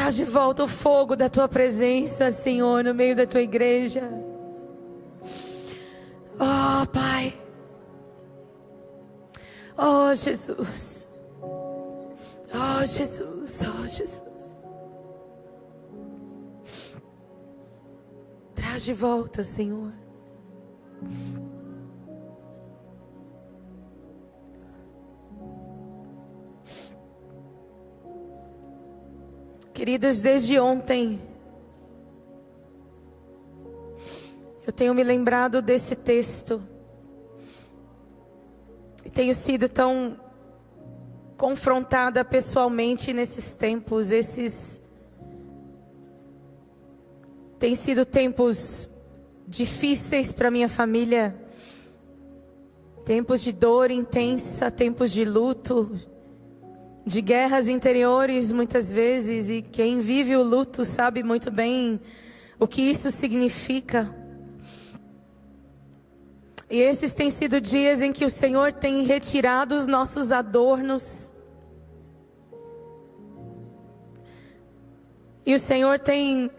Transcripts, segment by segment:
Traz de volta o fogo da tua presença, Senhor, no meio da tua igreja. Oh, Pai. Oh, Jesus. Oh, Jesus. Oh, Jesus. Traz de volta, Senhor. Queridos, desde ontem, eu tenho me lembrado desse texto. E tenho sido tão confrontada pessoalmente nesses tempos. Têm sido tempos difíceis para minha família. Tempos de dor intensa, tempos de luto, de guerras interiores muitas vezes, e quem vive o luto sabe muito bem o que isso significa. E esses têm sido dias em que o Senhor tem retirado os nossos adornos. E o Senhor tem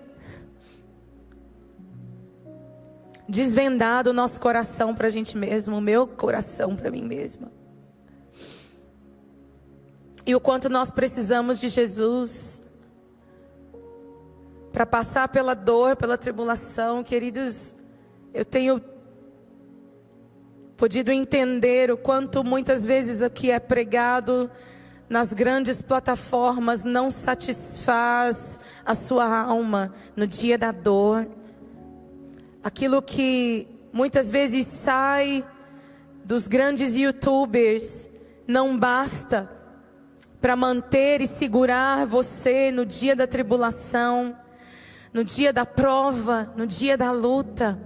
desvendado o nosso coração para a gente mesmo, o meu coração para mim mesma. E o quanto nós precisamos de Jesus para passar pela dor, pela tribulação. Queridos, eu tenho podido entender o quanto muitas vezes o que é pregado nas grandes plataformas não satisfaz a sua alma no dia da dor. Aquilo que muitas vezes sai dos grandes YouTubers não basta para manter e segurar você no dia da tribulação, no dia da prova, no dia da luta.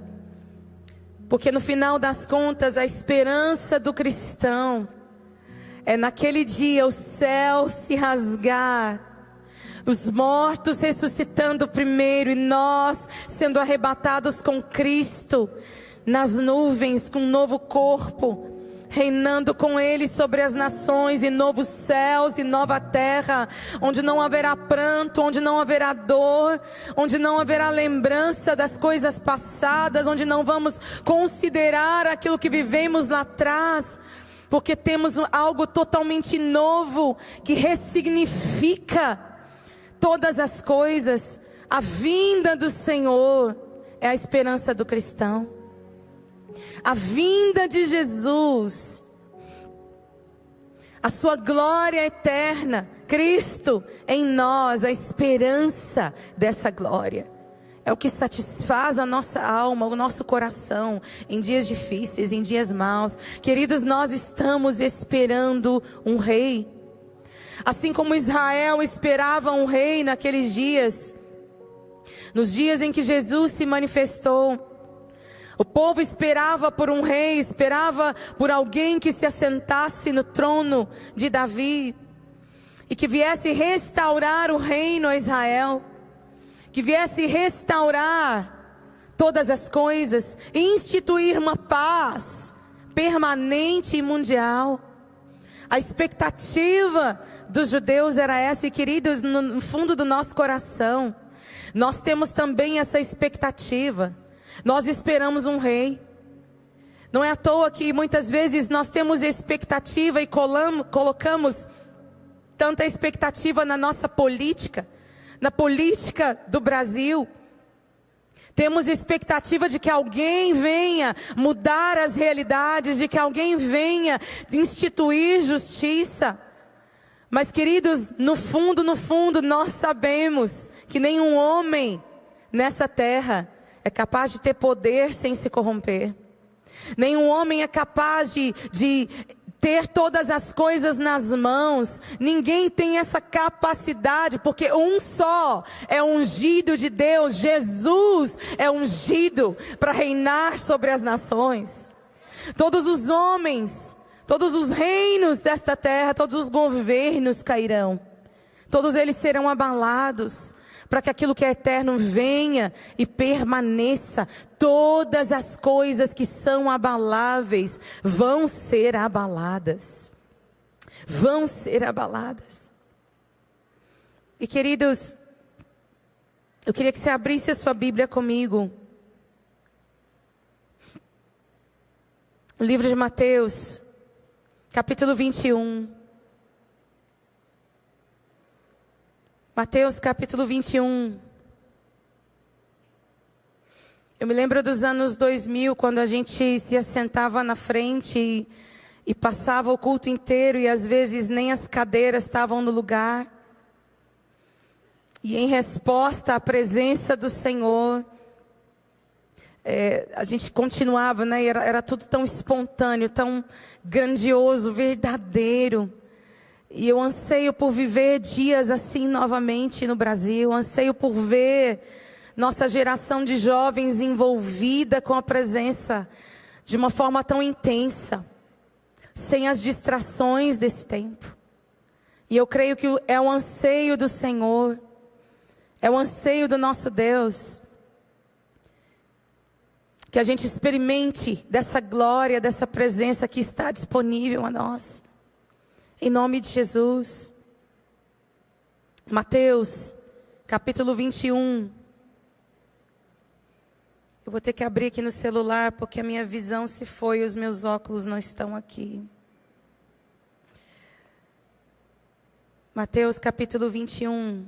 Porque no final das contas, a esperança do cristão é naquele dia o céu se rasgar, os mortos ressuscitando primeiro e nós sendo arrebatados com Cristo nas nuvens com um novo corpo, reinando com Ele sobre as nações, e novos céus e nova terra, onde não haverá pranto, onde não haverá dor, onde não haverá lembrança das coisas passadas, onde não vamos considerar aquilo que vivemos lá atrás, porque temos algo totalmente novo, que ressignifica todas as coisas. A vinda do Senhor é a esperança do cristão. A vinda de Jesus, a sua glória eterna, Cristo em nós, a esperança dessa glória, é o que satisfaz a nossa alma, o nosso coração, em dias difíceis, em dias maus. Queridos, nós estamos esperando um rei, assim como Israel esperava um rei naqueles dias, nos dias em que Jesus se manifestou. O povo esperava por um rei, esperava por alguém que se assentasse no trono de Davi e que viesse restaurar o reino a Israel, que viesse restaurar todas as coisas e instituir uma paz permanente e mundial. A expectativa dos judeus era essa, e queridos, no fundo do nosso coração, nós temos também essa expectativa. Nós esperamos um rei. Não é à toa que muitas vezes nós temos expectativa e colocamos tanta expectativa na nossa política, na política do Brasil. Temos expectativa de que alguém venha mudar as realidades, de que alguém venha instituir justiça. Mas, queridos, no fundo, nós sabemos que nenhum homem nessa terra é capaz de ter poder sem se corromper. Nenhum homem é capaz de ter todas as coisas nas mãos. Ninguém tem essa capacidade, porque um só é ungido de Deus. Jesus é ungido para reinar sobre as nações. Todos os homens, todos os reinos desta terra, todos os governos cairão. Todos eles serão abalados, para que aquilo que é eterno venha e permaneça. Todas as coisas que são abaláveis vão ser abaladas. Vão ser abaladas. E, queridos, Eu queria que você abrisse a sua Bíblia comigo. O livro de Mateus, capítulo 21. Mateus, capítulo 21. Eu me lembro dos anos 2000, quando a gente se assentava na frente e passava o culto inteiro e às vezes nem as cadeiras estavam no lugar. E em resposta à presença do Senhor, a gente continuava, né? Era tudo tão espontâneo, tão grandioso, verdadeiro. E eu anseio por viver dias assim novamente no Brasil. Anseio por ver nossa geração de jovens envolvida com a presença de uma forma tão intensa, sem as distrações desse tempo. E eu creio que é o anseio do Senhor. É o anseio do nosso Deus, que a gente experimente dessa glória, dessa presença que está disponível a nós. Em nome de Jesus. Mateus, capítulo 21. Eu vou ter que abrir aqui no celular, porque a minha visão se foi e os meus óculos não estão aqui. Mateus, capítulo 21.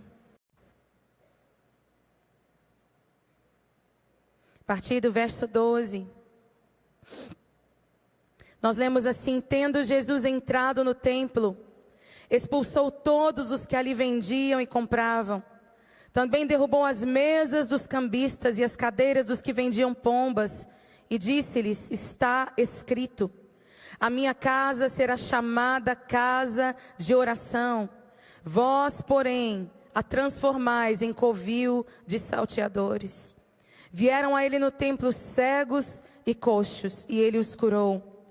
A partir do verso 12, nós lemos assim: tendo Jesus entrado no templo, expulsou todos os que ali vendiam e compravam. Também derrubou as mesas dos cambistas e as cadeiras dos que vendiam pombas, e disse-lhes: está escrito, a minha casa será chamada casa de oração, vós, porém, a transformais em covil de salteadores. Vieram a ele no templo cegos e coxos, e ele os curou.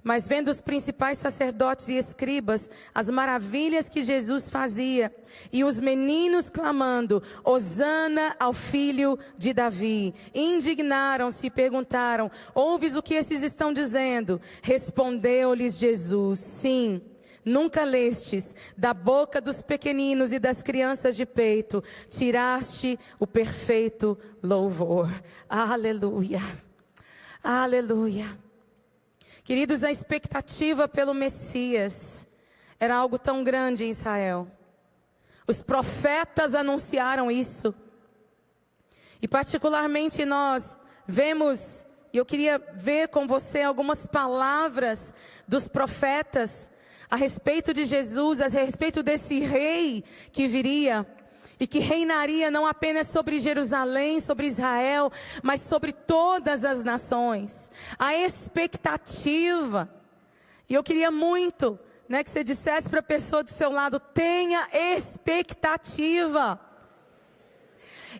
Mas vendo os principais sacerdotes e escribas as maravilhas que Jesus fazia, e os meninos clamando: Hosana ao filho de Davi, indignaram-se e perguntaram: ouves o que esses estão dizendo? Respondeu-lhes Jesus: sim. Nunca lestes, da boca dos pequeninos e das crianças de peito, tiraste o perfeito louvor. Aleluia, aleluia. Queridos, a expectativa pelo Messias era algo tão grande em Israel. Os profetas anunciaram isso. E particularmente nós vemos, e eu queria ver com você algumas palavras dos profetas a respeito de Jesus, a respeito desse rei que viria e que reinaria não apenas sobre Jerusalém, sobre Israel, mas sobre todas as nações. A expectativa. E eu queria muito, que você dissesse para a pessoa do seu lado: tenha expectativa.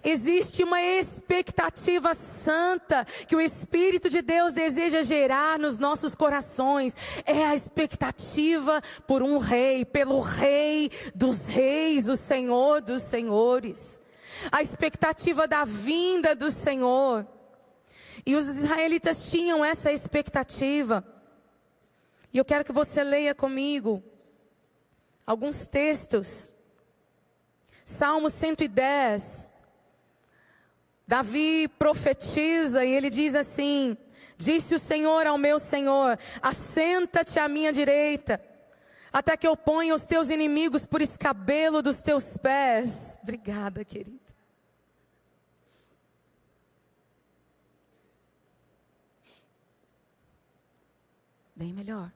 Existe uma expectativa santa que o Espírito de Deus deseja gerar nos nossos corações. É a expectativa por um rei, pelo Rei dos Reis, o Senhor dos Senhores. A expectativa da vinda do Senhor. E os israelitas tinham essa expectativa. E eu quero que você leia comigo alguns textos. Salmo 110. Davi profetiza e ele diz assim: disse o Senhor ao meu Senhor: assenta-te à minha direita, até que eu ponha os teus inimigos por escabelo dos teus pés. Obrigada, querido. Bem melhor.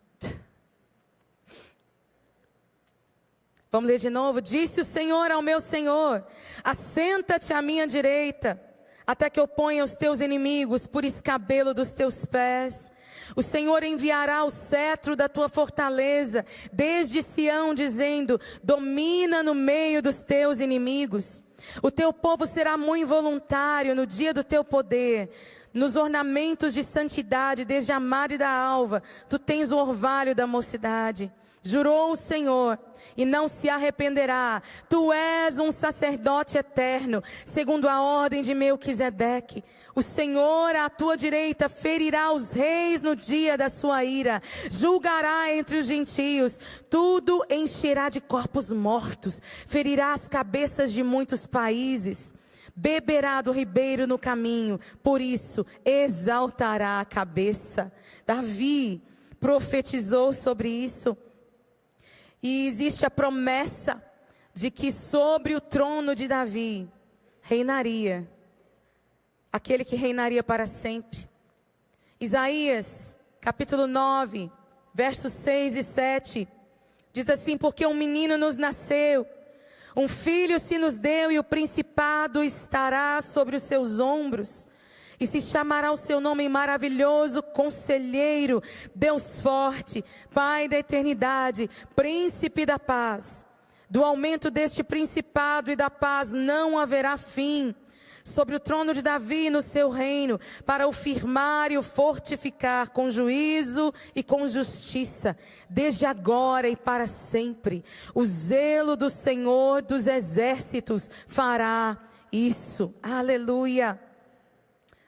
Vamos ler de novo. Disse o Senhor ao meu Senhor: assenta-te à minha direita, até que eu ponha os teus inimigos por escabelo dos teus pés. O Senhor enviará o cetro da tua fortaleza desde Sião, dizendo: domina no meio dos teus inimigos. O teu povo será muito involuntário no dia do teu poder. Nos ornamentos de santidade, desde a mare da alva, tu tens o orvalho da mocidade. Jurou o Senhor, e não se arrependerá: tu és um sacerdote eterno, segundo a ordem de Melquisedeque. O Senhor à tua direita ferirá os reis no dia da sua ira, julgará entre os gentios, tudo encherá de corpos mortos, ferirá as cabeças de muitos países. beberá do ribeiro no caminho, por isso exaltará a cabeça. Davi profetizou sobre isso. E existe a promessa de que sobre o trono de Davi reinaria aquele que reinaria para sempre. Isaías, capítulo 9, versos 6 e 7, diz assim: porque um menino nos nasceu, um filho se nos deu, e o principado estará sobre os seus ombros, e se chamará o seu nome maravilhoso, Conselheiro, Deus forte, Pai da eternidade, Príncipe da paz. Do aumento deste principado e da paz não haverá fim, sobre o trono de Davi no seu reino, para o firmar e o fortificar com juízo e com justiça, desde agora e para sempre. O zelo do Senhor dos exércitos fará isso. Aleluia.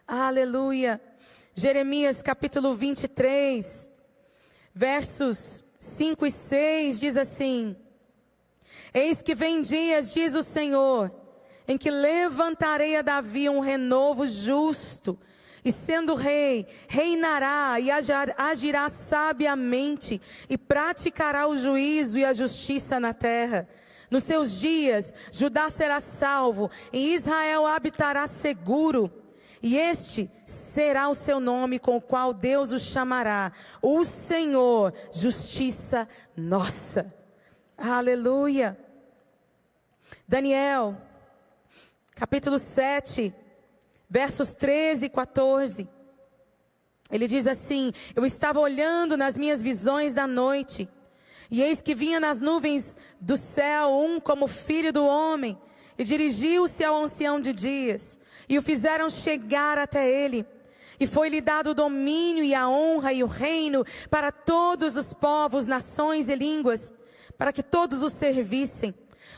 Aleluia. Jeremias capítulo 23, versos 5 e 6 diz assim: eis que vem dias, diz o Senhor, em que levantarei a Davi um renovo justo, e sendo rei, reinará e agirá sabiamente, e praticará o juízo e a justiça na terra. Nos seus dias, Judá será salvo, e Israel habitará seguro. E este será o seu nome, com o qual Deus o chamará: o Senhor, justiça nossa. Aleluia. Daniel, capítulo 7, versos 13 e 14. Ele diz assim: eu estava olhando nas minhas visões da noite, e eis que vinha nas nuvens do céu um como filho do homem, e dirigiu-se ao ancião de dias, e o fizeram chegar até ele. E foi-lhe dado o domínio e a honra e o reino para todos os povos, nações e línguas, para que todos o servissem.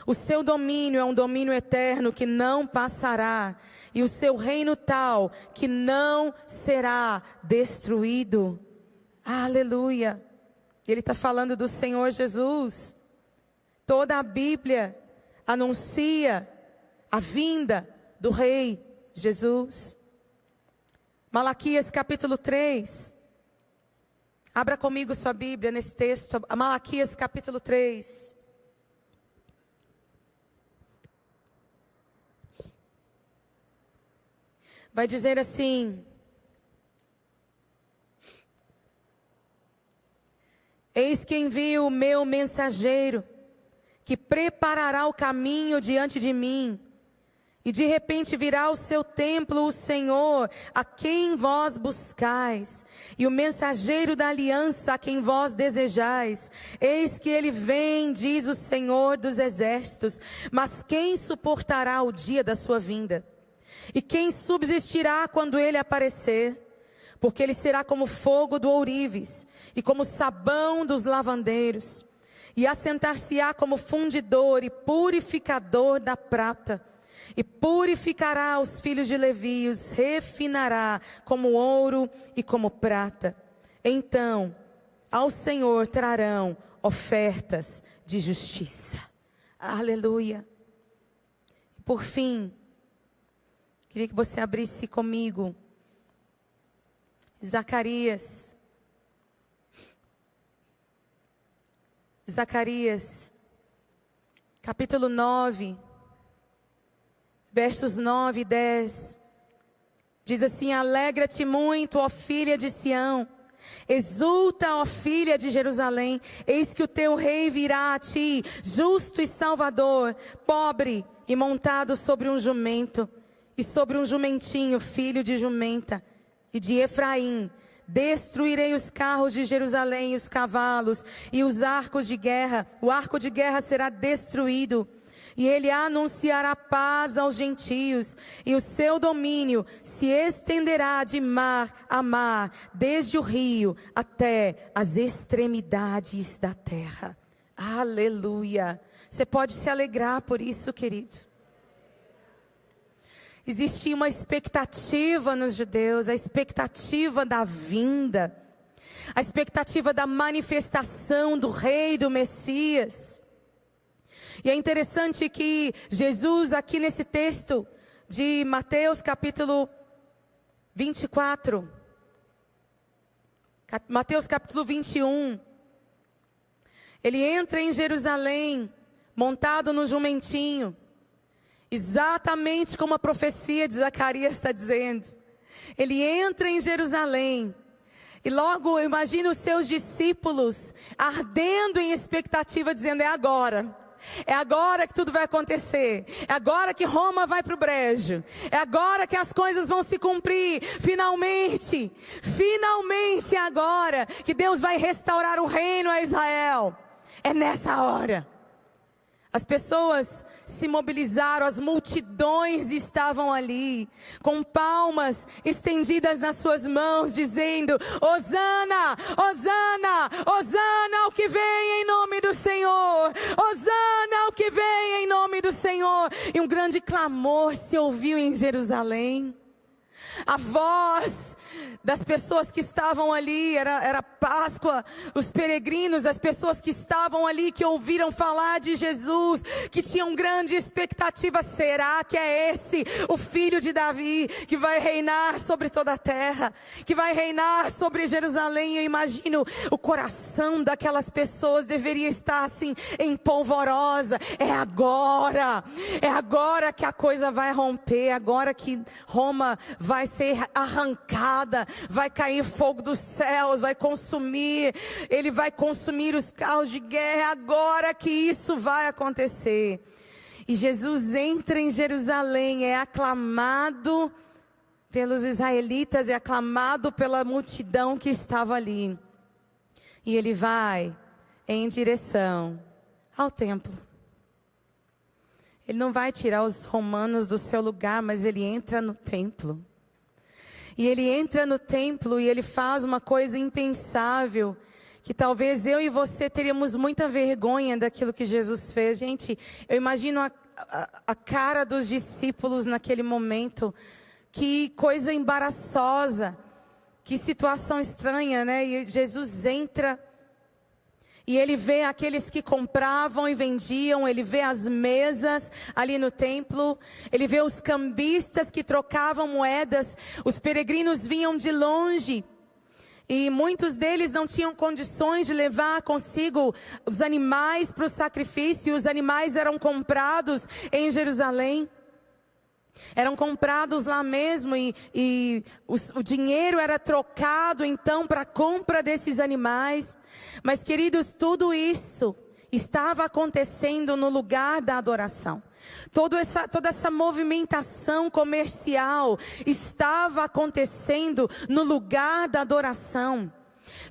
O seu domínio é um domínio eterno que não passará, e o seu reino tal que não será destruído. Aleluia. Ele está falando do Senhor Jesus. Toda a Bíblia anuncia a vinda do Rei Jesus. Malaquias capítulo 3. Abra comigo sua Bíblia nesse texto. Malaquias capítulo 3. Vai dizer assim: eis que envio o meu mensageiro, que preparará o caminho diante de mim. E de repente virá ao seu templo o Senhor, a quem vós buscais, e o mensageiro da aliança, a quem vós desejais. Eis que ele vem, diz o Senhor dos exércitos. Mas quem suportará o dia da sua vinda? E quem subsistirá quando ele aparecer? Porque ele será como fogo do ourives, e como sabão dos lavandeiros. E assentar-se-á como fundidor e purificador da prata. E purificará os filhos de Levi, os refinará como ouro e como prata. Então, ao Senhor trarão ofertas de justiça. Aleluia. Por fim, queria que você abrisse comigo Zacarias. Zacarias, capítulo 9. Versos 9 e 10, diz assim: alegra-te muito, ó filha de Sião, exulta, ó filha de Jerusalém, eis que o teu rei virá a ti, justo e salvador, pobre e montado sobre um jumento, e sobre um jumentinho, filho de jumenta, e de Efraim. Destruirei os carros de Jerusalém, os cavalos e os arcos de guerra, o arco de guerra será destruído. E ele anunciará paz aos gentios, e o seu domínio se estenderá de mar a mar, desde o rio até as extremidades da terra. Aleluia. Você pode se alegrar por isso, querido. Existia uma expectativa nos judeus, a expectativa da vinda, a expectativa da manifestação do Rei, do Messias. E é interessante que Jesus, aqui nesse texto de Mateus capítulo 24. Mateus capítulo 21. Ele entra em Jerusalém, montado no jumentinho. Exatamente como a profecia de Zacarias está dizendo. Ele entra em Jerusalém. E logo eu imagino os seus discípulos ardendo em expectativa, dizendo: é agora. É agora que tudo vai acontecer. É agora que Roma vai para o brejo. É agora que as coisas vão se cumprir. Finalmente. Finalmente é agora que Deus vai restaurar o reino a Israel. É nessa hora. As pessoas se mobilizaram, as multidões estavam ali, com palmas estendidas nas suas mãos, dizendo: Hosana, Hosana, Hosana ao que vem em nome do Senhor, Hosana ao que vem em nome do Senhor. E um grande clamor se ouviu em Jerusalém. A voz das pessoas que estavam ali, era Páscoa, os peregrinos, as pessoas que estavam ali, que ouviram falar de Jesus, que tinham grande expectativa: será que é esse o filho de Davi, que vai reinar sobre toda a terra, que vai reinar sobre Jerusalém? Eu imagino o coração daquelas pessoas deveria estar assim, em polvorosa. É agora que a coisa vai romper, é agora que Roma vai ser arrancada, vai cair fogo dos céus, vai consumir, ele vai consumir os carros de guerra. É agora que isso vai acontecer. E Jesus entra em Jerusalém, é aclamado pelos israelitas, é aclamado pela multidão que estava ali. E ele vai em direção ao templo. Ele não vai tirar os romanos do seu lugar, mas ele entra no templo. E ele entra no templo e ele faz uma coisa impensável, que talvez eu e você teríamos muita vergonha daquilo que Jesus fez. Gente, eu imagino a cara dos discípulos naquele momento. Que coisa embaraçosa, que situação estranha, né? E Jesus entra e ele vê aqueles que compravam e vendiam, ele vê as mesas ali no templo, ele vê os cambistas que trocavam moedas. Os peregrinos vinham de longe e muitos deles não tinham condições de levar consigo os animais para o sacrifício. Os animais eram comprados em Jerusalém. Eram comprados lá mesmo e o dinheiro era trocado então para a compra desses animais. Mas, queridos, tudo isso estava acontecendo no lugar da adoração. Toda essa movimentação comercial estava acontecendo no lugar da adoração.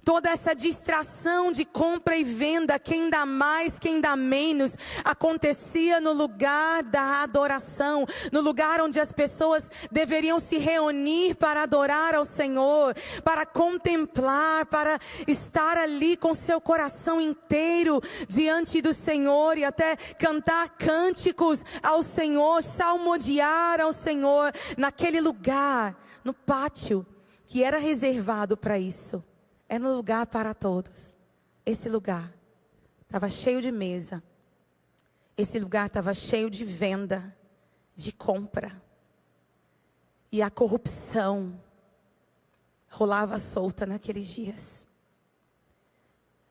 Toda essa distração de compra e venda, quem dá mais, quem dá menos, acontecia no lugar da adoração, no lugar onde as pessoas deveriam se reunir para adorar ao Senhor, para contemplar, para estar ali com seu coração inteiro diante do Senhor e até cantar cânticos ao Senhor, salmodiar ao Senhor, naquele lugar, no pátio que era reservado para isso. Era um lugar para todos. Esse lugar estava cheio de mesa. Esse lugar estava cheio de venda, de compra. E a corrupção rolava solta naqueles dias.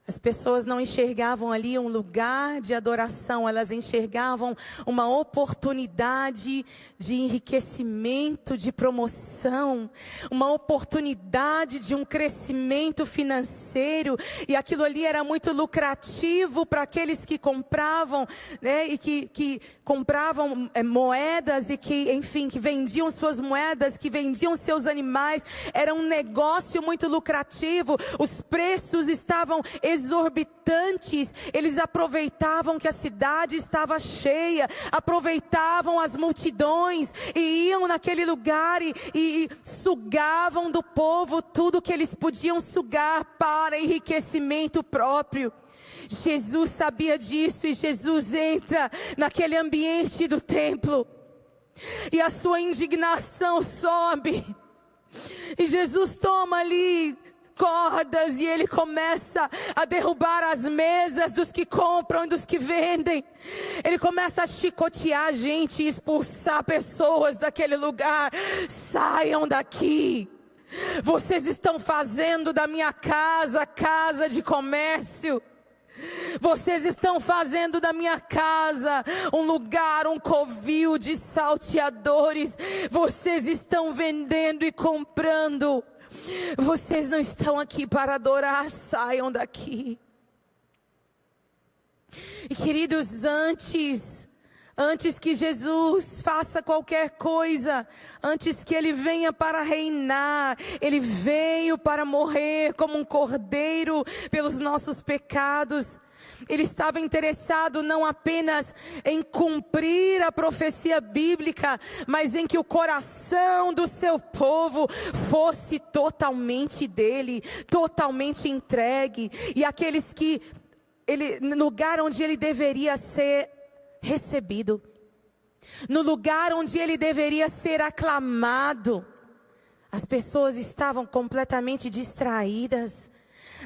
As pessoas não enxergavam ali um lugar de adoração, elas enxergavam uma oportunidade de enriquecimento, de promoção, uma oportunidade de um crescimento financeiro, e aquilo ali era muito lucrativo para aqueles que compravam, né, e que compravam moedas e que, enfim, que vendiam suas moedas, que vendiam seus animais. Era um negócio muito lucrativo, os preços estavam exorbitantes. Eles aproveitavam que a cidade estava cheia, aproveitavam as multidões e iam naquele lugar e sugavam do povo tudo que eles podiam sugar para enriquecimento próprio. Jesus sabia disso e Jesus entra naquele ambiente do templo e a sua indignação sobe. E Jesus toma ali cordas e ele começa a derrubar as mesas dos que compram e dos que vendem. Ele começa a chicotear a gente e expulsar pessoas daquele lugar. Saiam daqui. Vocês estão fazendo da minha casa casa de comércio. Vocês estão fazendo da minha casa um lugar, um covil de salteadores. Vocês estão vendendo e comprando. Vocês não estão aqui para adorar, saiam daqui. E queridos, antes que Jesus faça qualquer coisa, antes que Ele venha para reinar, Ele veio para morrer como um cordeiro pelos nossos pecados. Ele estava interessado não apenas em cumprir a profecia bíblica, mas em que o coração do seu povo fosse totalmente dele, totalmente entregue. E aqueles que, no lugar onde ele deveria ser recebido, no lugar onde ele deveria ser aclamado, as pessoas estavam completamente distraídas.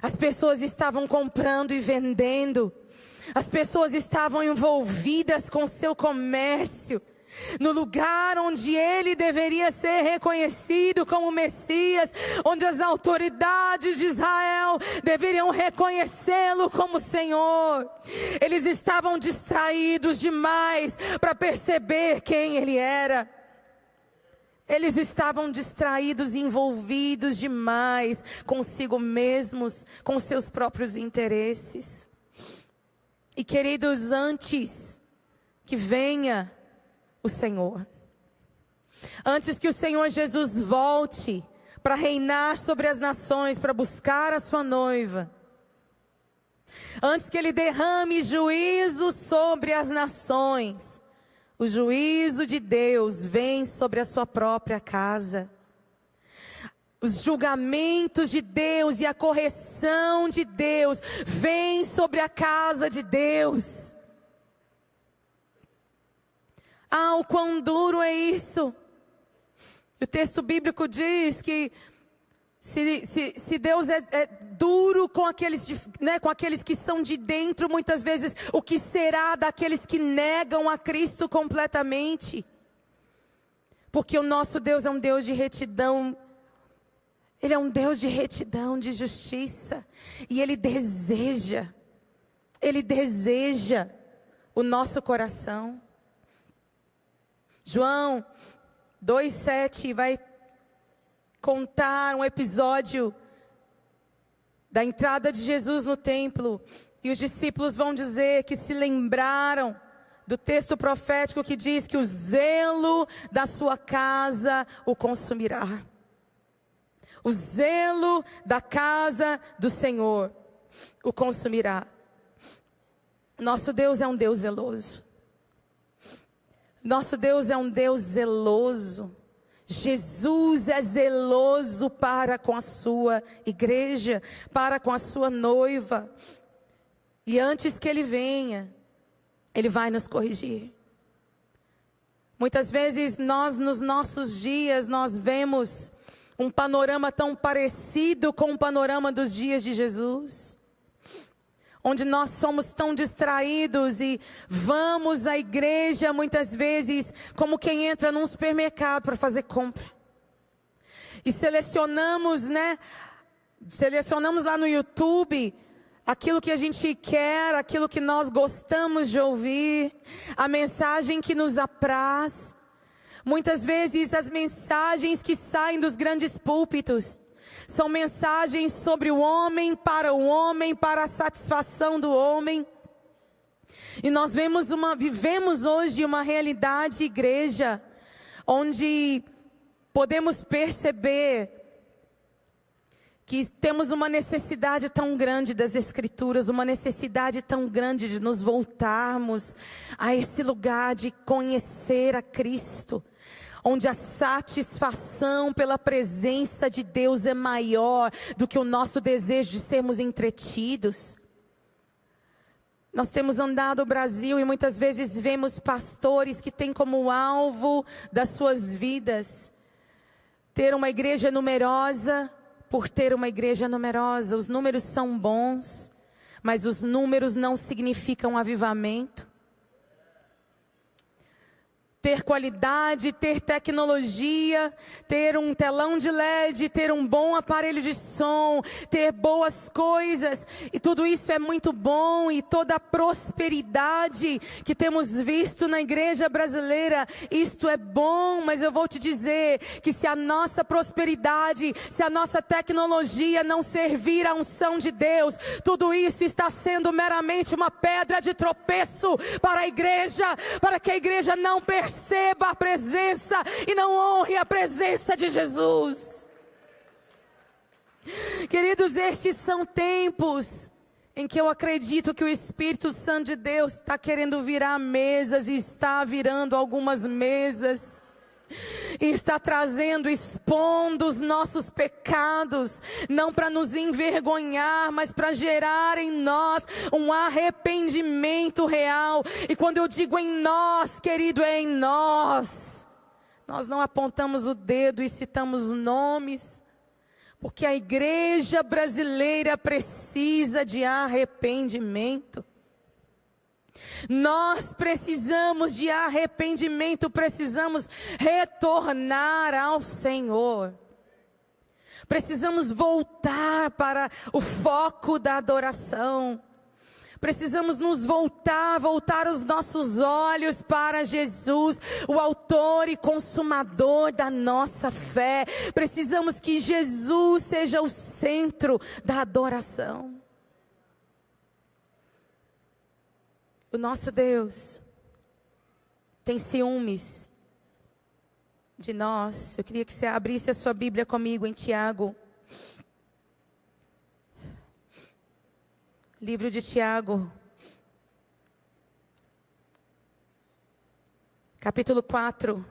As pessoas estavam comprando e vendendo. As pessoas estavam envolvidas com seu comércio. No lugar onde ele deveria ser reconhecido como Messias, onde as autoridades de Israel deveriam reconhecê-lo como Senhor, eles estavam distraídos demais para perceber quem ele era. Eles estavam distraídos e envolvidos demais consigo mesmos, com seus próprios interesses. E queridos, antes que venha o Senhor, antes que o Senhor Jesus volte para reinar sobre as nações, para buscar a sua noiva, antes que Ele derrame juízo sobre as nações, o juízo de Deus vem sobre a sua própria casa. Os julgamentos de Deus e a correção de Deus vem sobre a casa de Deus. Ah, o quão duro é isso! O texto bíblico diz que se Deus é duro com aqueles, com aqueles que são de dentro, muitas vezes, o que será daqueles que negam a Cristo completamente? Porque o nosso Deus é um Deus de retidão. Ele é um Deus de retidão, de justiça. E Ele deseja o nosso coração. João 2,7 vai contar um episódio da entrada de Jesus no templo. E os discípulos vão dizer que se lembraram do texto profético que diz que o zelo da sua casa o consumirá. O zelo da casa do Senhor o consumirá. Nosso Deus é um Deus zeloso. Nosso Deus é um Deus zeloso. Jesus é zeloso para com a sua igreja, para com a sua noiva. E antes que Ele venha, Ele vai nos corrigir. Muitas vezes nós, nos nossos dias, nós vemos um panorama tão parecido com o panorama dos dias de Jesus, onde nós somos tão distraídos e vamos à igreja muitas vezes como quem entra num supermercado para fazer compra. E selecionamos lá no YouTube aquilo que a gente quer, aquilo que nós gostamos de ouvir, a mensagem que nos apraz. Muitas vezes as mensagens que saem dos grandes púlpitos são mensagens sobre o homem, para a satisfação do homem. E nós vivemos hoje uma realidade, igreja, onde podemos perceber que temos uma necessidade tão grande das Escrituras, uma necessidade tão grande de nos voltarmos a esse lugar de conhecer a Cristo, onde a satisfação pela presença de Deus é maior do que o nosso desejo de sermos entretidos. Nós temos andado o Brasil e muitas vezes vemos pastores que têm como alvo das suas vidas ter uma igreja numerosa, por ter uma igreja numerosa. Os números são bons, mas os números não significam avivamento. Ter qualidade, ter tecnologia, ter um telão de LED, ter um bom aparelho de som, ter boas coisas, e tudo isso é muito bom, e toda a prosperidade que temos visto na igreja brasileira, isto é bom, mas eu vou te dizer que se a nossa prosperidade, se a nossa tecnologia não servir à unção de Deus, tudo isso está sendo meramente uma pedra de tropeço para a igreja, para que a igreja não perceba a presença e não honre a presença de Jesus. Queridos, estes são tempos em que eu acredito que o Espírito Santo de Deus está querendo virar mesas, e está virando algumas mesas, e está trazendo, expondo os nossos pecados, não para nos envergonhar, mas para gerar em nós um arrependimento real. E quando eu digo em nós, querido, é em nós. Nós não apontamos o dedo e citamos nomes, porque a igreja brasileira precisa de arrependimento. Nós precisamos de arrependimento, precisamos retornar ao Senhor. Precisamos voltar para o foco da adoração. Precisamos nos voltar os nossos olhos para Jesus, o autor e consumador da nossa fé. Precisamos que Jesus seja o centro da adoração. O nosso Deus tem ciúmes de nós. Eu queria que você abrisse a sua Bíblia comigo em Tiago. Livro de Tiago. Capítulo 4.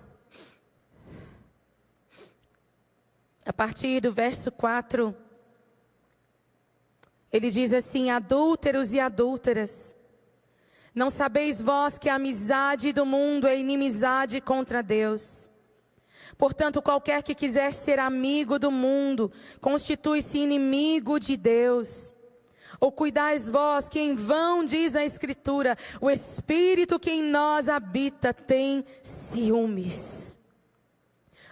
A partir do verso 4. Ele diz assim: adúlteros e adúlteras, não sabeis vós que a amizade do mundo é inimizade contra Deus? Portanto, qualquer que quiser ser amigo do mundo, constitui-se inimigo de Deus. Ou cuidais vós que em vão diz a Escritura, o Espírito que em nós habita tem ciúmes.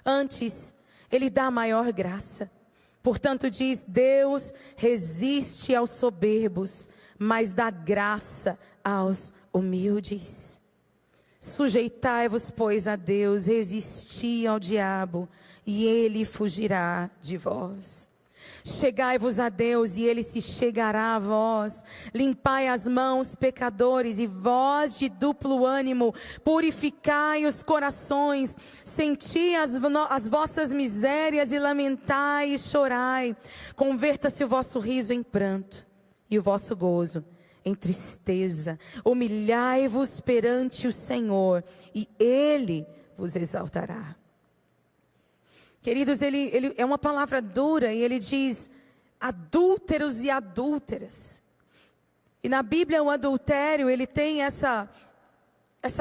Antes, Ele dá maior graça. Portanto diz, Deus resiste aos soberbos, mas dá graça aos humildes. Sujeitai-vos, pois, a Deus, resisti ao diabo, e ele fugirá de vós. Chegai-vos a Deus, e ele se chegará a vós. Limpai as mãos, pecadores, e vós de duplo ânimo, purificai os corações, senti as vossas misérias, e lamentai e chorai. Converta-se o vosso riso em pranto, e o vosso gozo em tristeza. Humilhai-vos perante o Senhor, e Ele vos exaltará. Queridos, ele é uma palavra dura, e ele diz, adúlteros e adúlteras. E na Bíblia o adultério, ele tem essa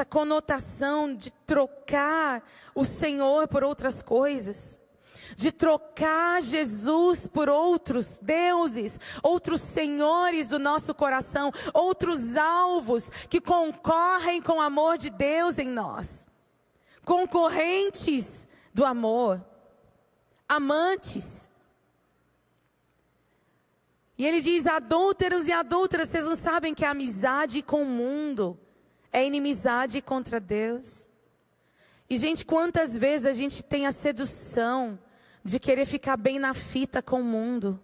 conotação de trocar o Senhor por outras coisas. De trocar Jesus por outros deuses, outros senhores do nosso coração, outros alvos que concorrem com o amor de Deus em nós. Concorrentes do amor, amantes. E ele diz, adúlteros e adúlteras, vocês não sabem que a amizade com o mundo é inimizade contra Deus? E gente, quantas vezes a gente tem a sedução de querer ficar bem na fita com o mundo,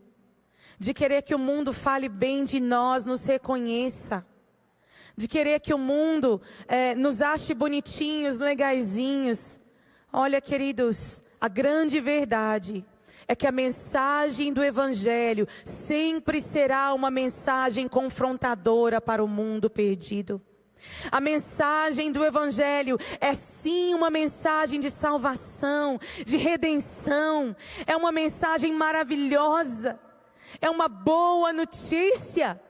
de querer que o mundo fale bem de nós, nos reconheça, de querer que o mundo nos ache bonitinhos, legaizinhos. Olha, queridos, a grande verdade é que a mensagem do Evangelho sempre será uma mensagem confrontadora para o mundo perdido. A mensagem do Evangelho é sim uma mensagem de salvação, de redenção. É uma mensagem maravilhosa. É uma boa notícia.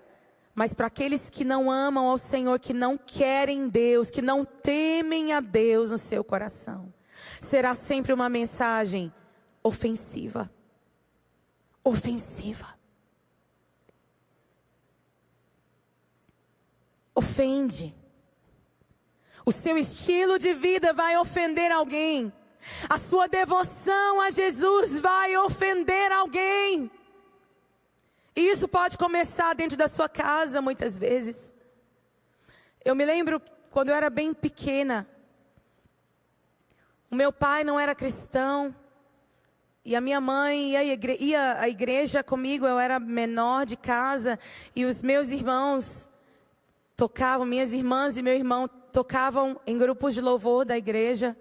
Mas para aqueles que não amam ao Senhor, que não querem Deus, que não temem a Deus no seu coração, será sempre uma mensagem ofensiva. ofensiva. Ofende. O seu estilo de vida vai ofender alguém. A sua devoção a Jesus vai ofender alguém. E isso pode começar dentro da sua casa, muitas vezes. Eu me lembro quando eu era bem pequena. O meu pai não era cristão. E a minha mãe ia à igreja comigo. Eu era menor de casa. E os meus irmãos tocavam, minhas irmãs e meu irmão tocavam em grupos de louvor da igreja.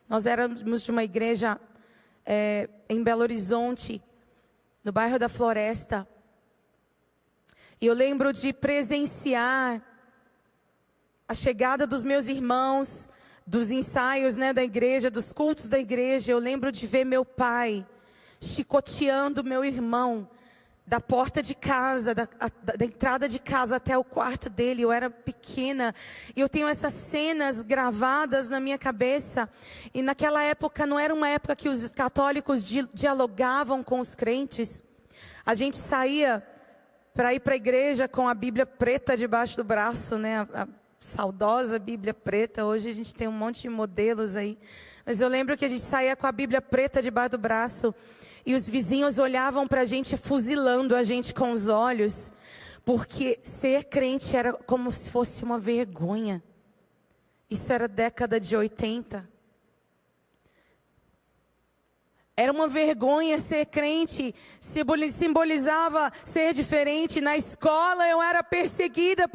Nós éramos de uma igreja em Belo Horizonte, no bairro da Floresta. E eu lembro de presenciar a chegada dos meus irmãos, dos ensaios, da igreja, dos cultos da igreja. Eu lembro de ver meu pai chicoteando meu irmão, da porta de casa, da entrada de casa até o quarto dele. Eu era pequena e eu tenho essas cenas gravadas na minha cabeça. E naquela época não era uma época que os católicos dialogavam com os crentes. A gente saía para ir para a igreja com a Bíblia preta debaixo do braço, a saudosa Bíblia preta. Hoje a gente tem um monte de modelos aí. Mas eu lembro que a gente saía com a Bíblia preta debaixo do braço. E os vizinhos olhavam para a gente, fuzilando a gente com os olhos. Porque ser crente era como se fosse uma vergonha. Isso era década de 80. Era uma vergonha ser crente, simbolizava ser diferente. Na escola eu era perseguida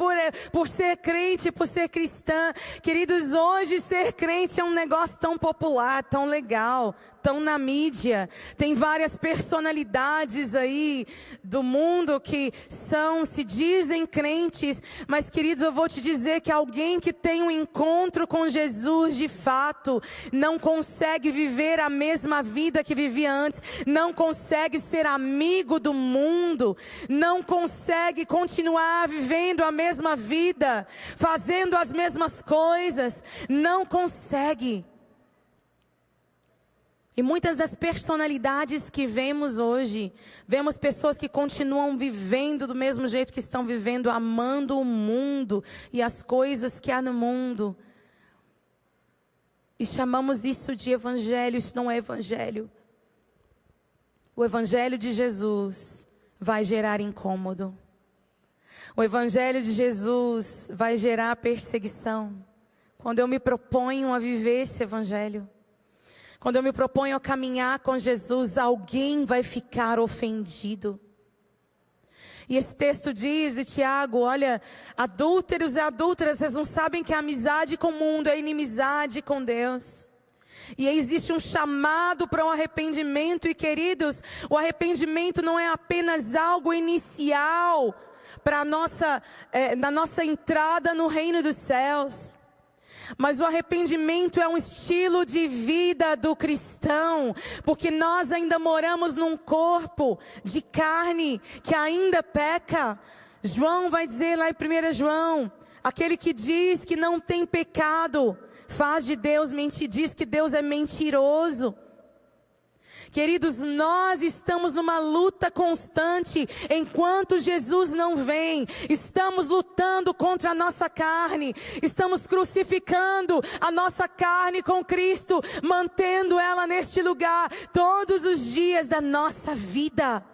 por ser crente, por ser cristã. Queridos, hoje ser crente é um negócio tão popular, tão legal, tão na mídia. Tem várias personalidades aí do mundo que se dizem crentes. Mas queridos, eu vou te dizer que alguém que tem um encontro com Jesus de fato, não consegue viver a mesma vida que vivia antes, não consegue ser amigo do mundo, não consegue continuar vivendo a mesma vida, fazendo as mesmas coisas, não consegue. E muitas das personalidades que vemos hoje, vemos pessoas que continuam vivendo do mesmo jeito que estão vivendo, amando o mundo e as coisas que há no mundo. E chamamos isso de evangelho. Isso não é evangelho. O evangelho de Jesus vai gerar incômodo. O evangelho de Jesus vai gerar perseguição. Quando eu me proponho a viver esse evangelho, quando eu me proponho a caminhar com Jesus, alguém vai ficar ofendido. E esse texto diz, e Tiago, olha, adúlteros e adúlteras, vocês não sabem que a amizade com o mundo é inimizade com Deus. E existe um chamado para um arrependimento. E queridos, o arrependimento não é apenas algo inicial para na nossa entrada no reino dos céus. Mas o arrependimento é um estilo de vida do cristão, porque nós ainda moramos num corpo de carne que ainda peca. João vai dizer lá em 1 João, aquele que diz que não tem pecado, faz de Deus diz que Deus é mentiroso. Queridos, nós estamos numa luta constante. Enquanto Jesus não vem, estamos lutando contra a nossa carne. Estamos crucificando a nossa carne com Cristo, mantendo ela neste lugar todos os dias da nossa vida.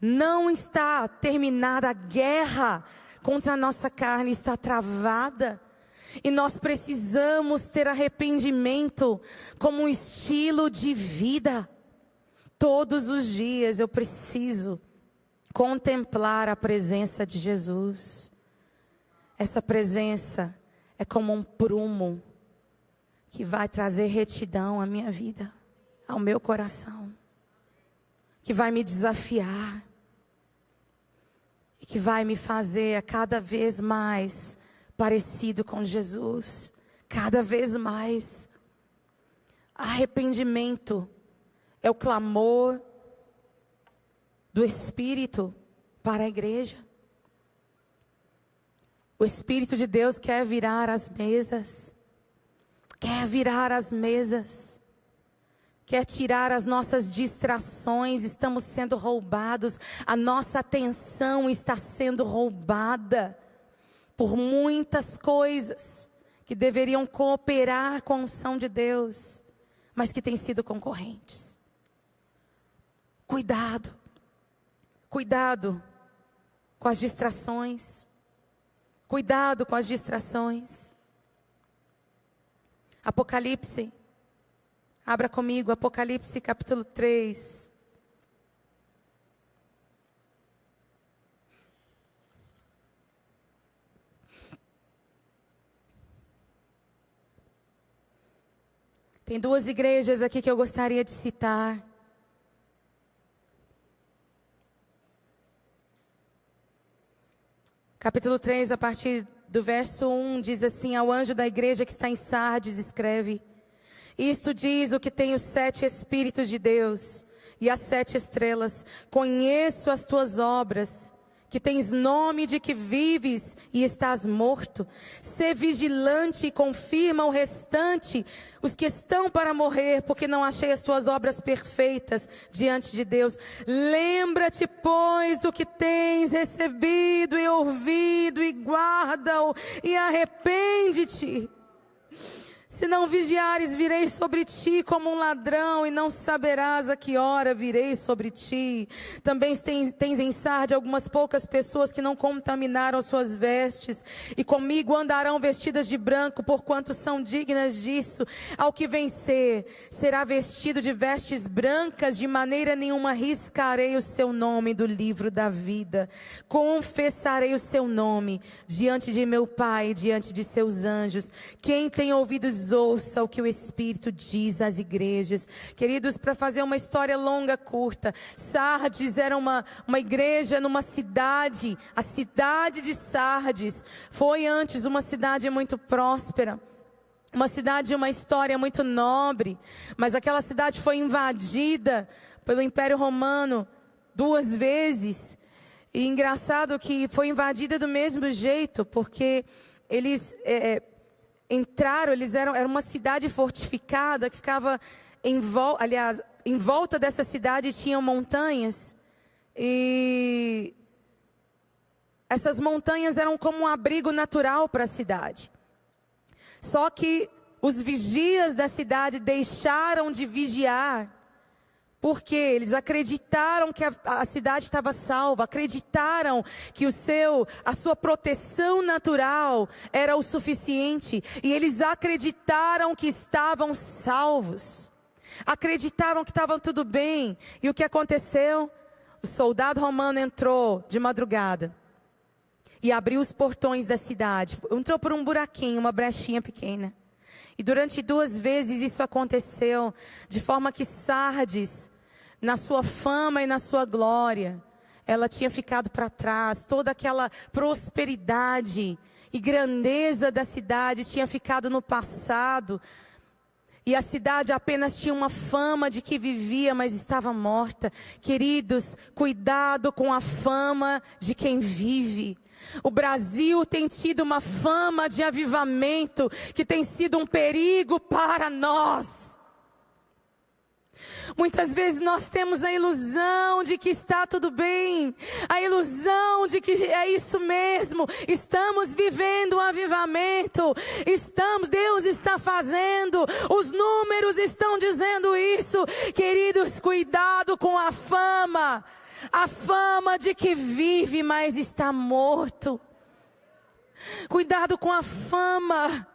Não está terminada a guerra contra a nossa carne, está travada. E nós precisamos ter arrependimento como um estilo de vida. Todos os dias eu preciso contemplar a presença de Jesus. Essa presença é como um prumo que vai trazer retidão à minha vida, ao meu coração, que vai me desafiar e que vai me fazer a cada vez mais parecido com Jesus, cada vez mais. Arrependimento é o clamor do Espírito para a igreja. O Espírito de Deus quer virar as mesas, quer tirar as nossas distrações, estamos sendo roubados, a nossa atenção está sendo roubada por muitas coisas que deveriam cooperar com a unção de Deus, mas que têm sido concorrentes. Cuidado, cuidado com as distrações, cuidado com as distrações. Apocalipse, abra comigo, Apocalipse capítulo 3. Tem duas igrejas aqui que eu gostaria de citar. Capítulo 3, a partir do verso 1, diz assim: ao anjo da igreja que está em Sardes, escreve: isto diz o que tem os 7 Espíritos de Deus e as 7 estrelas. Conheço as tuas obras, que tens nome de que vives e estás morto. Sê vigilante e confirma o restante, os que estão para morrer, porque não achei as tuas obras perfeitas diante de Deus. Lembra-te, pois, do que tens recebido e ouvido, e guarda-o, e arrepende-te. Se não vigiares, virei sobre ti como um ladrão, e não saberás a que hora virei sobre ti. Também tens em Sardes algumas poucas pessoas que não contaminaram suas vestes, e comigo andarão vestidas de branco, porquanto são dignas disso. Ao que vencer, será vestido de vestes brancas, de maneira nenhuma riscarei o seu nome do livro da vida. Confessarei o seu nome diante de meu Pai e diante de seus anjos. Quem tem ouvidos, ouça o que o Espírito diz às igrejas. Queridos, para fazer uma história longa, curta, Sardes era uma igreja numa cidade. A cidade de Sardes foi antes uma cidade muito próspera, uma cidade de uma história muito nobre, mas aquela cidade foi invadida pelo Império Romano 2 vezes. E engraçado que foi invadida do mesmo jeito, porque eles entraram, era uma cidade fortificada que ficava em volta dessa cidade tinham montanhas, e essas montanhas eram como um abrigo natural para a cidade. Só que os vigias da cidade deixaram de vigiar, porque eles acreditaram que a cidade estava salva, acreditaram que a sua proteção natural era o suficiente, e eles acreditaram que estavam salvos, acreditaram que estava tudo bem. E o que aconteceu? O soldado romano entrou de madrugada e abriu os portões da cidade, entrou por um buraquinho, uma brechinha pequena. E durante 2 vezes isso aconteceu, de forma que Sardes, na sua fama e na sua glória, ela tinha ficado para trás. Toda aquela prosperidade e grandeza da cidade tinha ficado no passado. E a cidade apenas tinha uma fama de que vivia, mas estava morta. Queridos, cuidado com a fama de quem vive. O Brasil tem tido uma fama de avivamento que tem sido um perigo para nós. Muitas vezes nós temos a ilusão de que está tudo bem, a ilusão de que é isso mesmo, estamos vivendo um avivamento, Deus está fazendo, os números estão dizendo isso. Queridos, cuidado com a fama de que vive, mas está morto. Cuidado com a fama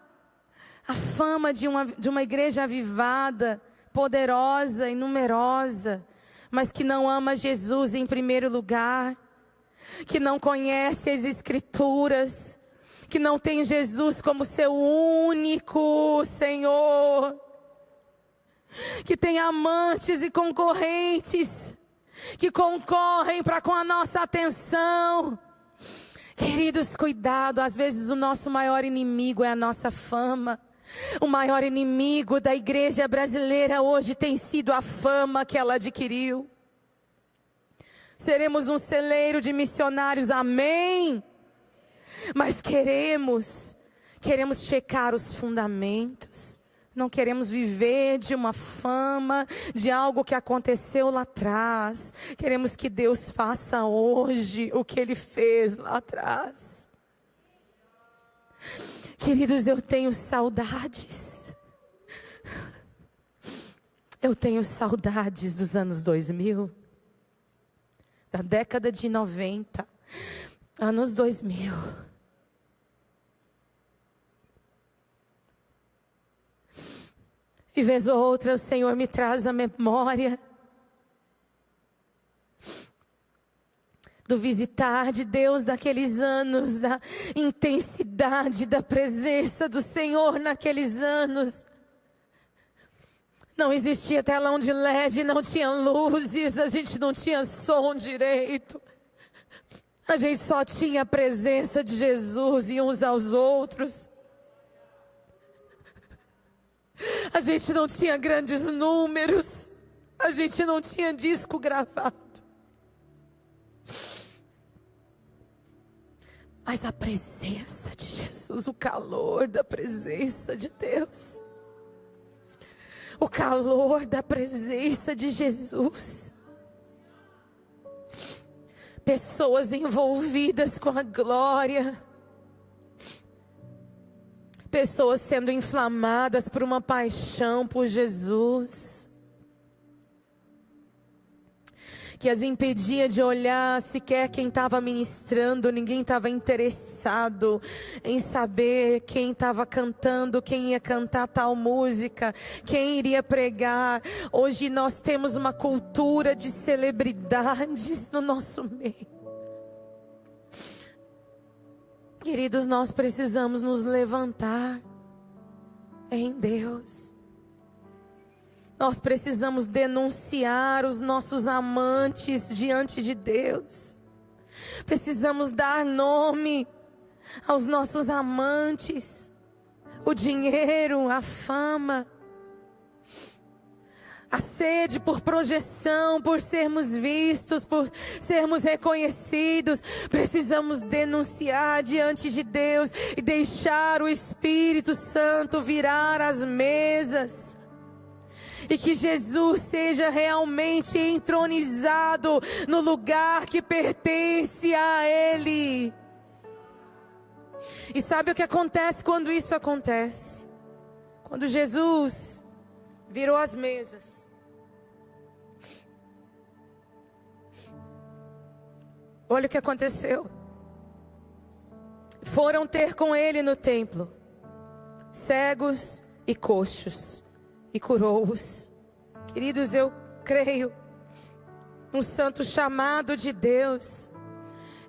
de uma igreja avivada, poderosa e numerosa, mas que não ama Jesus em primeiro lugar, que não conhece as Escrituras, que não tem Jesus como seu único Senhor, que tem amantes e concorrentes, que concorrem para com a nossa atenção. Queridos, cuidado, às vezes o nosso maior inimigo é a nossa fama. O maior inimigo da igreja brasileira hoje tem sido a fama que ela adquiriu. Seremos um celeiro de missionários, amém? Mas queremos checar os fundamentos Não queremos viver de uma fama, de algo que aconteceu lá atrás. Queremos que Deus faça hoje o que Ele fez lá atrás. Queridos, eu tenho saudades. Eu tenho saudades dos anos 2000. Da década de 90. Anos 2000. E vez ou outra o Senhor me traz a memória do visitar de Deus daqueles anos, da intensidade da presença do Senhor naqueles anos. Não existia telão de LED, não tinha luzes, a gente não tinha som direito. A gente só tinha a presença de Jesus e uns aos outros. A gente não tinha grandes números. A gente não tinha disco gravado. Mas a presença de Jesus, o calor da presença de Deus. O calor da presença de Jesus. Pessoas envolvidas com a glória. Pessoas sendo inflamadas por uma paixão por Jesus, que as impedia de olhar sequer quem estava ministrando. Ninguém estava interessado em saber quem estava cantando, quem ia cantar tal música, quem iria pregar. Hoje nós temos uma cultura de celebridades no nosso meio. Queridos, nós precisamos nos levantar em Deus. Nós precisamos denunciar os nossos amantes diante de Deus. Precisamos dar nome aos nossos amantes. O dinheiro, a fama, a sede por projeção, por sermos vistos, por sermos reconhecidos. Precisamos denunciar diante de Deus e deixar o Espírito Santo virar as mesas. E que Jesus seja realmente entronizado no lugar que pertence a Ele. E sabe o que acontece quando isso acontece? Quando Jesus virou as mesas. Olha o que aconteceu. Foram ter com ele no templo cegos e coxos, e curou-os. Queridos, eu creio num santo chamado de Deus,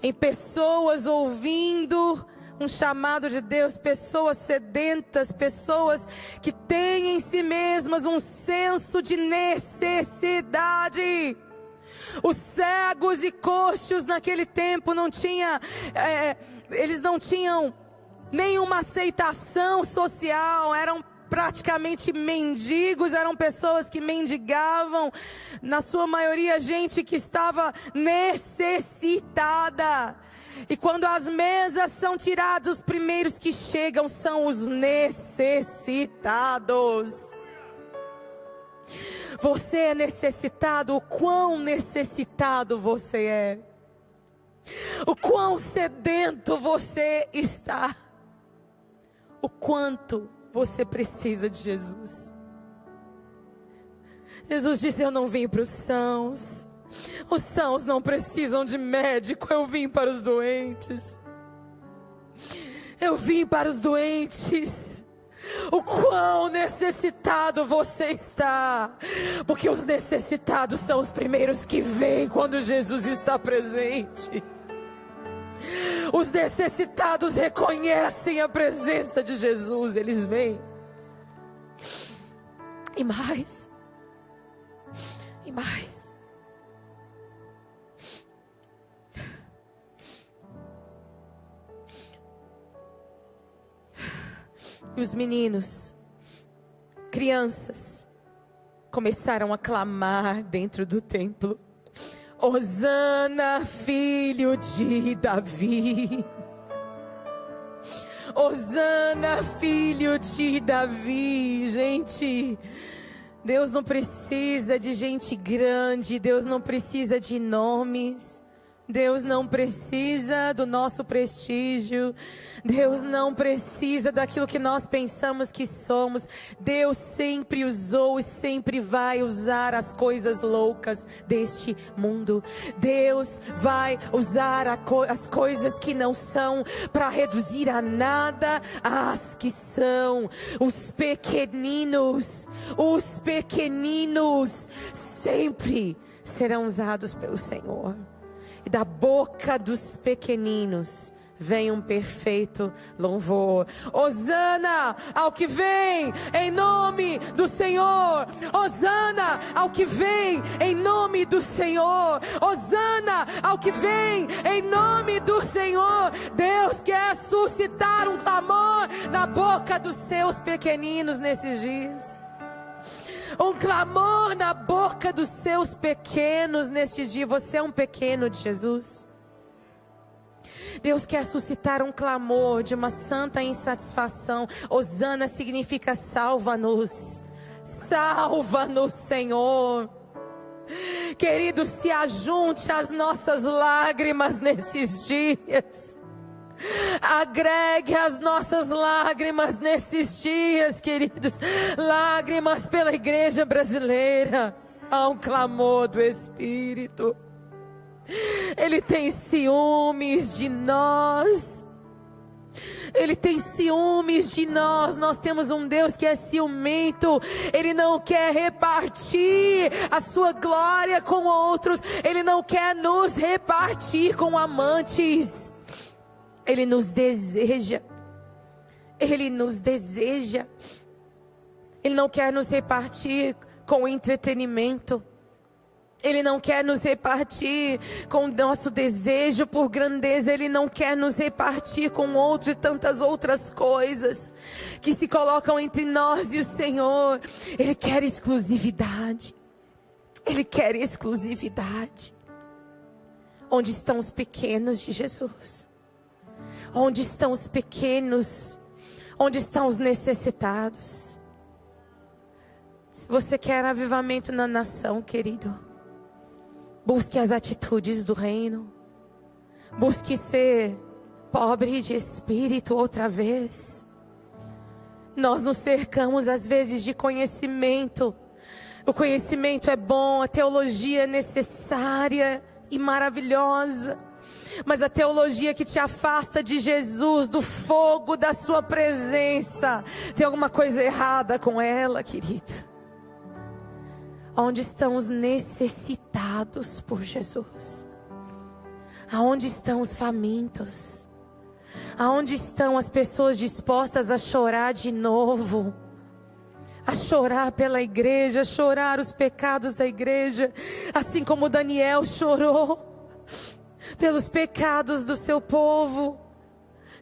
em pessoas ouvindo um chamado de Deus, pessoas sedentas, pessoas que têm em si mesmas um senso de necessidade. Os cegos e coxos naquele tempo não tinha, eles não tinham nenhuma aceitação social, eram praticamente mendigos, eram pessoas que mendigavam, na sua maioria gente que estava necessitada. E quando as mesas são tiradas, os primeiros que chegam são os necessitados. Você é necessitado? O quão necessitado você é? O quão sedento você está? O quanto você precisa de Jesus? Jesus disse: eu não vim para os sãos. Os sãos não precisam de médico, eu vim para os doentes. Eu vim para os doentes. O quão necessitado você está, porque os necessitados são os primeiros que vêm quando Jesus está presente. Os necessitados reconhecem a presença de Jesus, eles vêm. E mais, e mais. E os meninos, crianças, começaram a clamar dentro do templo: Hosana, filho de Davi. Hosana, filho de Davi. Gente, Deus não precisa de gente grande, Deus não precisa de nomes, Deus não precisa do nosso prestígio, Deus não precisa daquilo que nós pensamos que somos. Deus sempre usou e sempre vai usar as coisas loucas deste mundo. Deus vai usar as coisas que não são para reduzir a nada as que são. Os pequeninos sempre serão usados pelo Senhor. E da boca dos pequeninos vem um perfeito louvor. Hosana ao que vem em nome do Senhor. Hosana ao que vem em nome do Senhor. Hosana ao que vem em nome do Senhor. Deus quer suscitar um clamor na boca dos seus pequeninos nesses dias. Um clamor na boca dos seus pequenos neste dia. Você é um pequeno de Jesus. Deus quer suscitar um clamor de uma santa insatisfação. Hosana significa salva-nos. Salva-nos, Senhor. Querido, se ajunte às nossas lágrimas nesses dias. Agregue as nossas lágrimas nesses dias, queridos. Lágrimas pela igreja brasileira. Há um clamor do Espírito. Ele tem ciúmes de nós. Ele tem ciúmes de nós. Nós temos um Deus que é ciumento. Ele não quer repartir a sua glória com outros. Ele não quer nos repartir com amantes. Ele nos deseja. Ele nos deseja. Ele não quer nos repartir com entretenimento. Ele não quer nos repartir com o nosso desejo por grandeza. Ele não quer nos repartir com outros e tantas outras coisas que se colocam entre nós e o Senhor. Ele quer exclusividade. Ele quer exclusividade. Onde estão os pequenos de Jesus? Onde estão os pequenos? Onde estão os necessitados? Se você quer avivamento na nação, querido, busque as atitudes do reino. Busque ser pobre de espírito outra vez. Nós nos cercamos às vezes de conhecimento. O conhecimento é bom, a teologia é necessária e maravilhosa. Mas a teologia que te afasta de Jesus, do fogo da sua presença, tem alguma coisa errada com ela, querido. Onde estão os necessitados por Jesus? Aonde estão os famintos? Aonde estão as pessoas dispostas a chorar de novo? A chorar pela igreja, a chorar os pecados da igreja, assim como Daniel chorou pelos pecados do seu povo,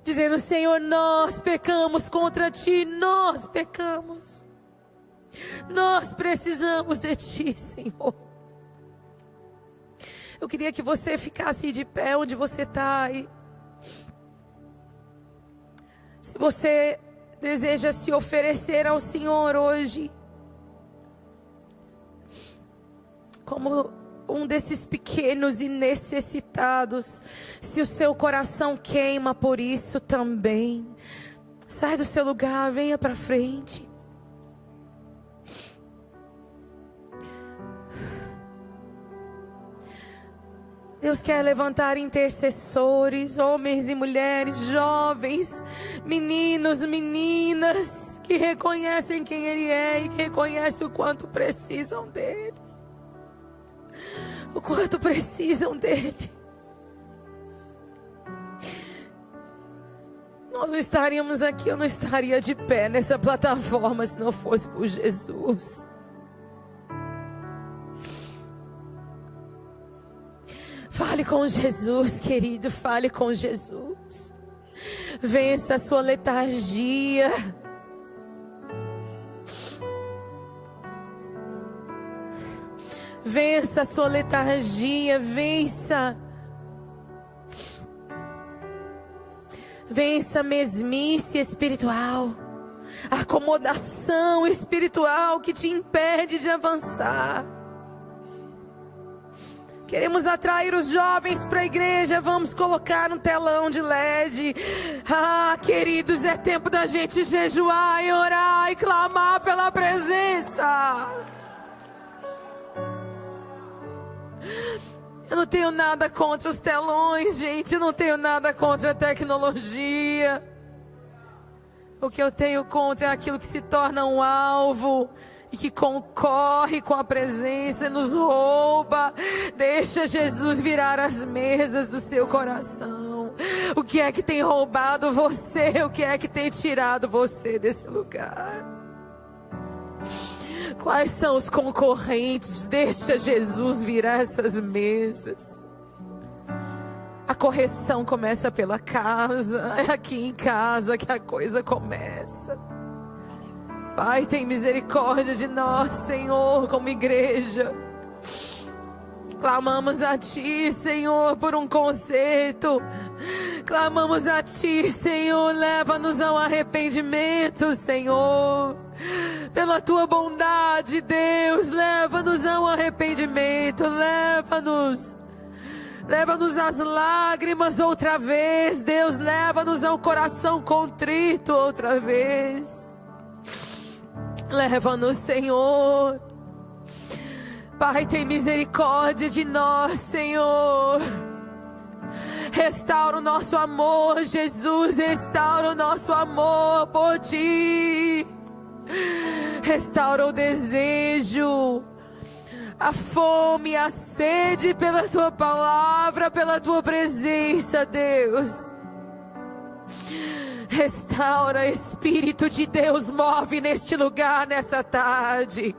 dizendo: Senhor, nós pecamos contra Ti, nós pecamos, nós precisamos de Ti, Senhor. Eu queria que você ficasse de pé onde você está. Se você deseja se oferecer ao Senhor hoje, como um desses pequenos e necessitados, se o seu coração queima por isso também, sai do seu lugar, venha para frente. Deus quer levantar intercessores, homens e mulheres, jovens, meninos, meninas, que reconhecem quem Ele é e que reconhecem o quanto precisam dEle. O quanto precisam dEle. Nós não estaríamos aqui, eu não estaria de pé nessa plataforma se não fosse por Jesus. Fale com Jesus, querido, fale com Jesus. Vença a sua letargia. Vença a sua letargia, vença. Vença a mesmice espiritual, a acomodação espiritual que te impede de avançar. Queremos atrair os jovens para a igreja. Vamos colocar um telão de LED. Queridos, é tempo da gente jejuar e orar e clamar pela presença. Eu não tenho nada contra os telões, gente. Eu não tenho nada contra a tecnologia. O que eu tenho contra é aquilo que se torna um alvo e que concorre com a presença, nos rouba. Deixa Jesus virar as mesas do seu coração. O que é que tem roubado você? O que é que tem tirado você desse lugar? Quais são os concorrentes? Deixa Jesus virar essas mesas. A correção começa pela casa. É aqui em casa que a coisa começa. Pai, tem misericórdia de nós, Senhor, como igreja. Clamamos a Ti, Senhor, por um conserto. Clamamos a Ti, Senhor, leva-nos ao arrependimento, Senhor. Pela Tua bondade, Deus, leva-nos ao arrependimento. Leva-nos às lágrimas outra vez, Deus. Leva-nos ao coração contrito outra vez. Leva-nos, Senhor. Pai, tem misericórdia de nós, Senhor. Restaura o nosso amor, Jesus. Restaura o nosso amor por Ti. Restaura o desejo, a fome, a sede pela Tua palavra, pela Tua presença, Deus. Restaura, Espírito de Deus, move neste lugar, nessa tarde.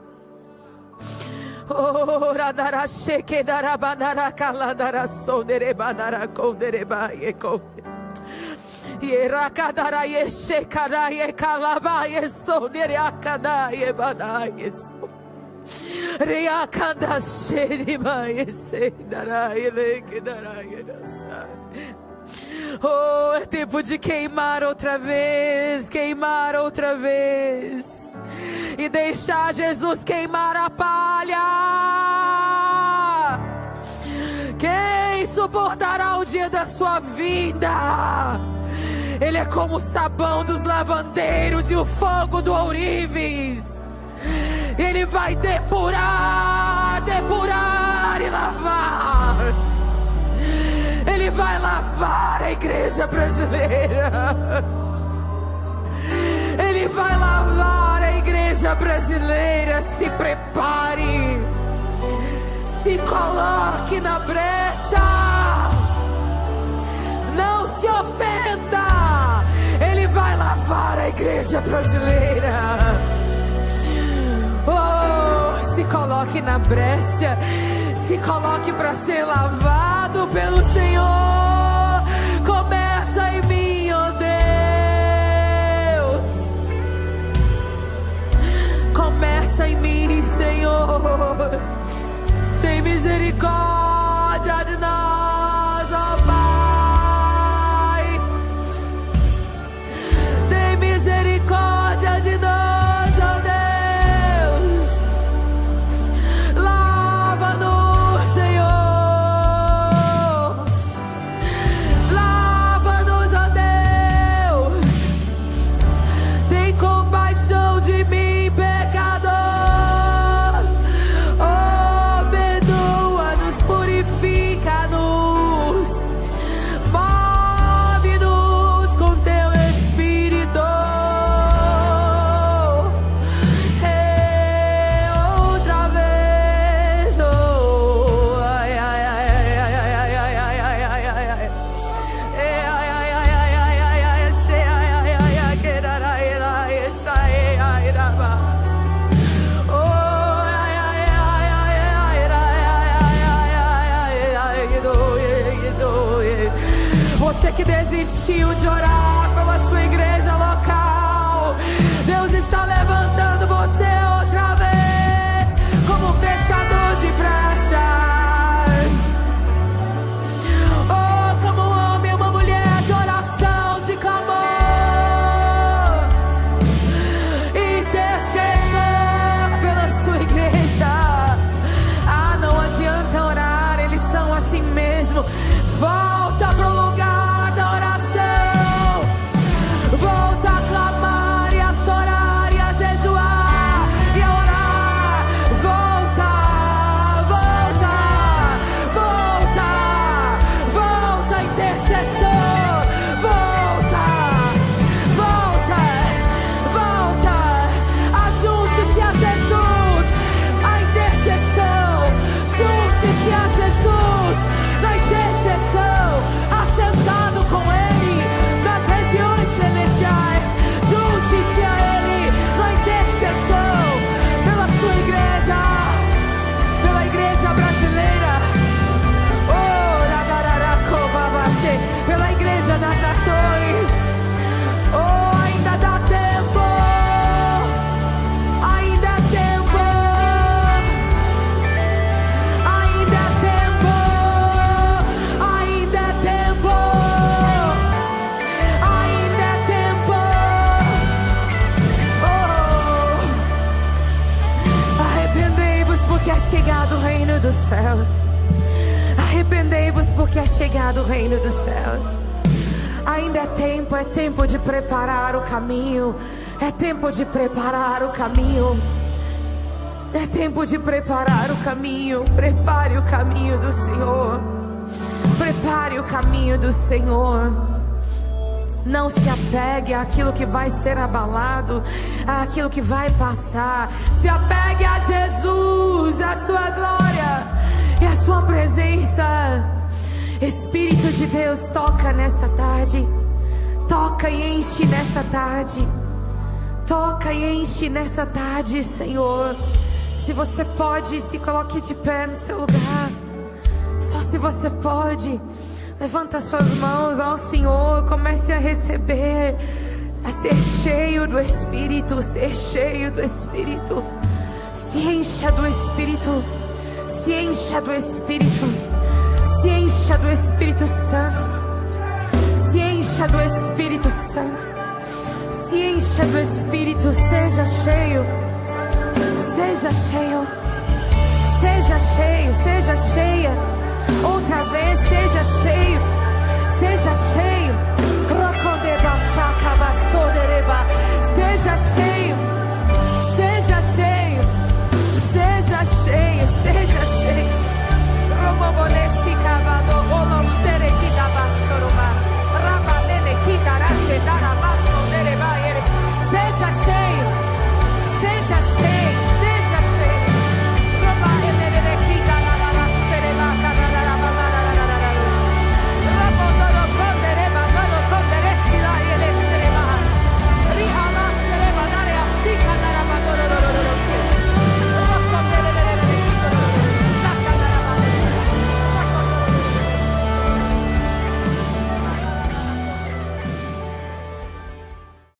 Oh, é tempo de queimar outra vez, e deixar Jesus queimar a palha. Quem suportará o dia da sua vinda? Ele é como o sabão dos lavandeiros e o fogo do ourives. Ele vai depurar e lavar. Ele vai lavar a igreja brasileira. Ele vai lavar a igreja brasileira. Se prepare. Se coloque na brecha. Não se ofenda. Ele vai lavar a igreja brasileira. Oh, se coloque na brecha. Se coloque para ser lavado pelo Senhor. Começa em mim, ó Deus. Começa em mim, Senhor. Tem misericórdia de nós, ó Pai. Tem misericórdia de nós, ó Deus. Lava-nos, Senhor. Lava-nos, ó Deus. Tem compaixão de mim, pecador. Oh, perdoa-nos, purifica-nos. Move-nos com Teu Espírito. Outra vez. Oh, ai, ai, ai, ai, ai, ai, ai, ai, ai, ai, ai, ai, ai. Ai, ai, ai, ai, ai, ai, ai, ai, sei, ai, ai, ai, ai, que darai, ai, sai, ai, dava. Oh, ai, ai, ai, ai, ai, ai, ai, ai, ai, ai, que doe. Você que desistiu de orar pela sua igreja local, Deus está levantando você outra vez como fechador de brechas. Oh, como um homem e uma mulher de oração, de clamor. céus. Arrependei-vos, porque é chegado o reino dos céus. Ainda é tempo de preparar o caminho. É tempo de preparar o caminho. É tempo de preparar o caminho. Prepare o caminho do Senhor. Prepare o caminho do Senhor. Não se apegue àquilo que vai ser abalado, àquilo que vai passar. Se apegue a Jesus, a sua glória e a sua presença. Espírito de Deus, toca nessa tarde. Toca e enche nessa tarde. Toca e enche nessa tarde, Senhor. Se você pode, se coloque de pé no seu lugar. Só se você pode, levanta suas mãos ao Senhor. Comece a receber, a ser cheio do Espírito. Ser cheio do Espírito. Se encha do Espírito. Se encha do Espírito. Se encha do Espírito Santo. Se encha do Espírito Santo. Se encha do Espírito. Seja cheio. Seja cheio. Seja cheio. Seja cheia. Outra vez, seja cheio. Seja cheio. Rocondeba, chacaba, sodereba.